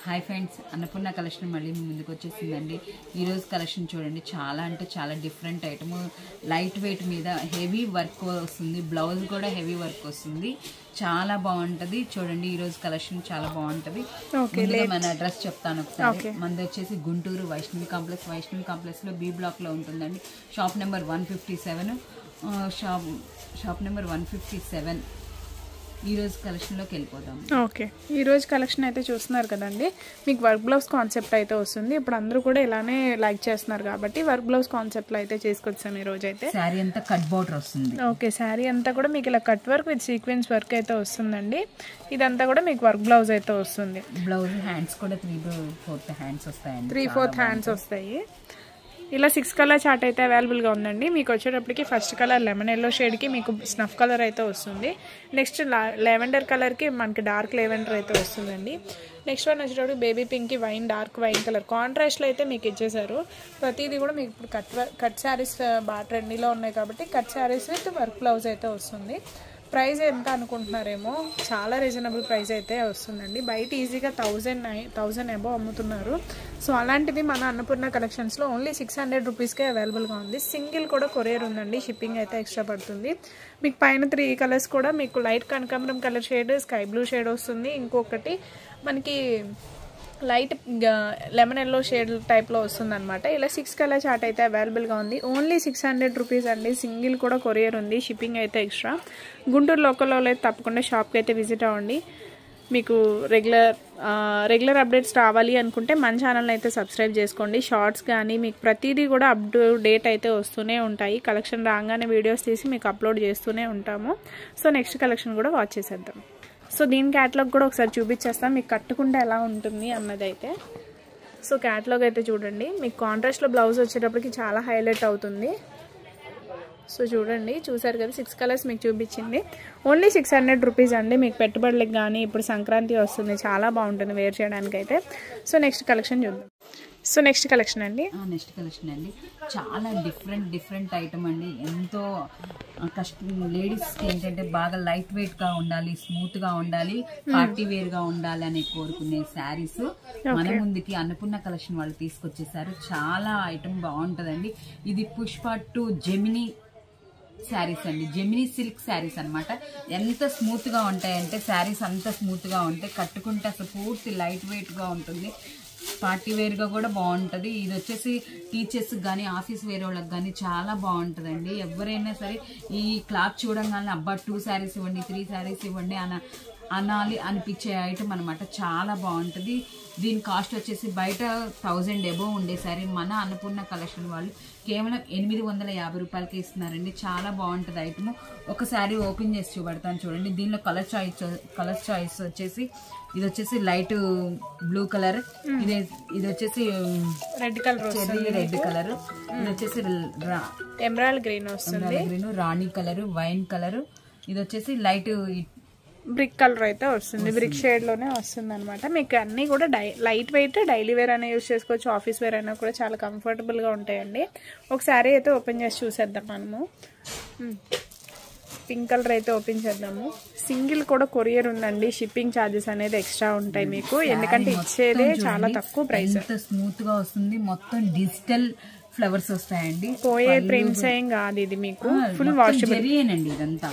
Hi friends, Annapurna collection మళ్ళీ మీ ముందుకు వచ్చేసిందండి. ఈరోజు కలెక్షన్ చూడండి, చాలా అంటే చాలా డిఫరెంట్ ఐటమ్. లైట్ వెయిట్ మీద హెవీ వర్క్ వస్తుంది, బ్లౌజ్ కూడా హెవీ వర్క్ వస్తుంది, చాలా బాగుంటది. చూడండి ఈరోజు కలెక్షన్ చాలా బాగుంటది. మన అడ్రస్ చెప్తాను ఒకసారి. మనది వచ్చేసి గుంటూరు వైష్ణవి కాంప్లెక్స్ లో బి బ్లాక్ లో ఉంటుందండి. Shop number 157. Shop number 157. ఈ రోజు కలెక్షన్లోకి వెళ్ళిపోదాం. ఓకే, ఈ రోజు కలెక్షన్ అయితే చూస్తున్నారు కదండి. మీకు వర్క్ బ్లౌజ్ కాన్సెప్ట్ అయితే వస్తుంది. ఇప్పుడు అందరూ కూడా ఇలానే లైక్ చేస్తున్నారు కాబట్టి వర్క్ బ్లౌజ్ కాన్సెప్ట్ లో అయితే చేసుకొచ్చాం ఈ రోజు అయితే. శారీ అంతా కట్ బోర్డర్ వస్తుంది. ఓకే, శారీ అంతా కూడా మీకు ఇలా cut work with sequence work అయితే వస్తుందండి. ఇదంతా కూడా మీకు వర్క్ బ్లౌజ్ అయితే వస్తుంది. బ్లౌజ్ హ్యాండ్స్ కూడా 3/4 హ్యాండ్స్ వస్తాయండి. 3/4 హ్యాండ్స్ వస్తాయి. ఇలా 6 కలర్ చార్ట్ అయితే అవైలబుల్గా ఉందండి. మీకు వచ్చేటప్పటికి ఫస్ట్ కలర్ లెమన్ ఎల్లో షేడ్కి మీకు స్నఫ్ కలర్ అయితే వస్తుంది. నెక్స్ట్ లెవెండర్ కలర్కి మనకి డార్క్ లెవెండర్ అయితే వస్తుందండి. నెక్స్ట్ వన్ వచ్చేటప్పుడు బేబీ పింక్కి డార్క్ వైన్ కలర్ కాంట్రాస్ట్లో అయితే మీకు ఇచ్చేసారు. ప్రతిదీ కూడా మీకు ఇప్పుడు కట్ శారీస్ బాగా ట్రెండీలో ఉన్నాయి కాబట్టి cut saris with work blouse అయితే వస్తుంది. ప్రైస్ ఎంత అనుకుంటున్నారేమో, చాలా రీజనబుల్ ప్రైస్ అయితే వస్తుందండి. బయట ఈజీగా 1000 అబవ్ అమ్ముతున్నారు. సో అలాంటిది మన అన్నపూర్ణ కలెక్షన్స్లో ఓన్లీ 600 రూపీస్కే అవైలబుల్గా ఉంది. సింగిల్ కూడా కొరియర్ ఉందండి, షిప్పింగ్ అయితే ఎక్స్ట్రా పడుతుంది. మీకు పైన 3 కలర్స్ కూడా మీకు లైట్ కనకాంబరం colour shade, sky blue shade వస్తుంది. ఇంకొకటి మనకి లైట్ లెమన్ ఎల్లో షేడ్ టైప్లో వస్తుంది అనమాట. ఇలా 6 కలర్ చార్ట్ అయితే అవైలబుల్గా ఉంది. ఓన్లీ 600 రూపీస్ అండి. సింగిల్ కూడా కొరియర్ ఉంది, షిప్పింగ్ అయితే ఎక్స్ట్రా. గుంటూరు లోకల్లో అయితే తప్పకుండా షాప్కి అయితే విజిట్ అవ్వండి. మీకు రెగ్యులర్ అప్డేట్స్ రావాలి అనుకుంటే మన ఛానల్ని అయితే సబ్స్క్రైబ్ చేసుకోండి. షార్ట్స్ కానీ మీకు ప్రతిదీ కూడా అప్ టు డేట్ అయితే వస్తూనే ఉంటాయి. కలెక్షన్ రాగానే వీడియోస్ తీసి మీకు అప్లోడ్ చేస్తూనే ఉంటాము. సో నెక్స్ట్ కలెక్షన్ కూడా వాచ్ చేసేద్దాం. సో దీని క్యాటలాగ్ కూడా ఒకసారి చూపించేస్తాం మీకు కట్టుకుంటే ఎలా ఉంటుంది అన్నది అయితే. సో క్యాటలాగ్ అయితే చూడండి, మీకు కాంట్రాస్ట్లో బ్లౌజ్ వచ్చేటప్పటికి చాలా హైలైట్ అవుతుంది. సో చూడండి, చూసారు కదా 6 కలర్స్ మీకు చూపించింది. ఓన్లీ 600 రూపీస్ అండి. మీకు పెట్టుబడులకు కానీ ఇప్పుడు సంక్రాంతి వస్తుంది, చాలా బాగుంటుంది వేర్ చేయడానికి అయితే. సో నెక్స్ట్ కలెక్షన్ చూద్దాం. సో నెక్స్ట్ కలెక్షన్ అండి, చాలా డిఫరెంట్ ఐటమ్ అండి. ఎంతో కష్టం లేడీస్కి ఏంటంటే బాగా లైట్ వెయిట్ గా ఉండాలి, స్మూత్ గా ఉండాలి, పార్టీ వేర్ గా ఉండాలి అని కోరుకునే శారీస్ మన ముందుకి అన్నపూర్ణ కలెక్షన్ వాళ్ళు తీసుకొచ్చేసారు. చాలా ఐటమ్ బాగుంటదండి. ఇది పుష్ప 2 జెమినీ శారీస్ అండి, జెమినీ సిల్క్ శారీస్ అనమాట. ఎంత స్మూత్ గా ఉంటాయంటే శారీస్ అంత స్మూత్ గా ఉంటాయి, కట్టుకుంటే అసలు పూర్తి లైట్ వెయిట్ గా ఉంటుంది, పార్టీ వేర్ గా కూడా బాగుంటది. ఇది వచ్చేసి టీచర్స్ కానీ ఆఫీస్ వేర్ వాళ్ళకి కానీ చాలా బాగుంటదండి. ఎవరైనా సరే ఈ క్లాత్ చూడంగానే అబ్బా 2 శారీస్ ఇవ్వండి, 3 శారీస్ ఇవ్వండి అనాలి అనిపించే ఐటమ్ అనమాట. చాలా బాగుంటది. దీని కాస్ట్ వచ్చేసి బయట 1000 అబవ్ ఉండే సారీ మన అన్నపూర్ణ కలెక్షన్ వాళ్ళు కేవలం 850 రూపాయలకి ఇస్తున్నారండి. చాలా బాగుంటది ఐటమ్. ఒక శారీ ఓపెన్ చేసి చూపెడతాను చూడండి. దీనిలో కలర్ చాయిస్ వచ్చేసి ఇది వచ్చేసి లైట్ బ్లూ కలర్, ఇది వచ్చేసి రెడ్ కలర్, ఇది వచ్చేసి ఎమరాల్డ్ గ్రీన్ వస్తుంది, రాణి కలర్, వైన్ కలర్, ఇది వచ్చేసి లైట్ బ్రిక్ కలర్ అయితే వస్తుంది. బ్రిక్ షేడ్ లోనే వస్తుంది అనమాట. మీకు అన్ని కూడా లైట్ వెయిట్ డైలీ వేర్ అయినా యూజ్ చేసుకోవచ్చు, ఆఫీస్ వేర్ అయినా కూడా చాలా కంఫర్టబుల్ గా ఉంటాయండి. ఒక శారీ అయితే ఓపెన్ చేసి చూసేద్దాం మనము. పింక్ కలర్ అయితే ఓపెన్ చేద్దాము. సింగిల్ కూడా కొరియర్ ఉందండి, షిప్పింగ్ ఛార్జెస్ అనేది ఎక్స్ట్రా ఉంటాయి మీకు, ఎందుకంటే ఇచ్చేదే చాలా తక్కువ ప్రైస్. స్మూత్ గా వస్తుంది, మొత్తం డిజిటల్ ఫ్లవర్స్ వస్తాయండి, పోయే ప్రింట్స్ ఏం కాదు. ఇది మీకు ఫుల్ వాషబుల్ అండి. ఇదంతా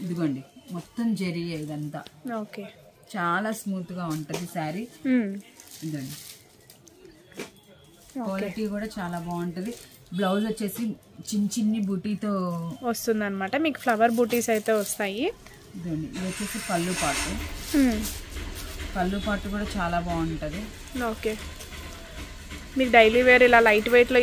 ఇదిగోండి మొత్తం జరిగే ఇదంతా. ఓకే, చాలా స్మూత్ గా ఉంటది శారీ. ఇదండి క్వాలిటీ కూడా చాలా బాగుంటది. బ్లౌజ్ వచ్చేసి చిన్ని బూటీతో వస్తుంది అనమాట. మీకు ఫ్లవర్ బూటీస్ అయితే వస్తాయి. ఇదండి ఇది వచ్చేసి పళ్ళు పాటు కూడా చాలా బాగుంటది. ఓకే, మీకు డైలీ వేర్ ఇలా లైట్ వెయిట్ లో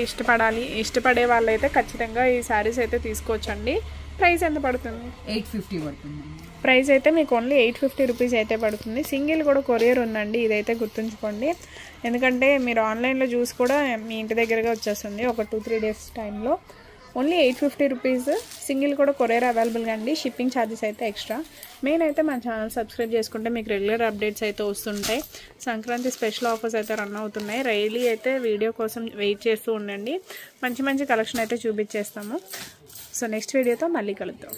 ఇష్టపడే వాళ్ళైతే ఖచ్చితంగా ఈ శారీస్ అయితే తీసుకోవచ్చండి. ప్రైస్ ఎంత పడుతుంది? 850 పడుతుంది. ప్రైస్ అయితే మీకు ఓన్లీ 850 రూపీస్ అయితే పడుతుంది. సింగిల్ కూడా కొరియర్ ఉందండి, ఇదైతే గుర్తుంచుకోండి. ఎందుకంటే మీరు ఆన్లైన్లో చూసి కూడా మీ ఇంటి దగ్గరగా వచ్చేస్తుంది ఒక 2-3 డేస్ టైంలో. Only 850 rupees. సింగిల్ కూడా కొరియర్ అవైలబుల్గా అండి, షిప్పింగ్ ఛార్జెస్ అయితే ఎక్స్ట్రా. మెయిన్ అయితే మన ఛానల్ సబ్స్క్రైబ్ చేసుకుంటే మీకు రెగ్యులర్ అప్డేట్స్ అయితే వస్తుంటాయి. సంక్రాంతి స్పెషల్ ఆఫర్స్ అయితే రన్ అవుతున్నాయి. డైలీ అయితే వీడియో కోసం వెయిట్ చేస్తూ ఉండండి, మంచి కలెక్షన్ అయితే చూపించేస్తాము. సో నెక్స్ట్ వీడియోతో మళ్ళీ కలుద్దాం.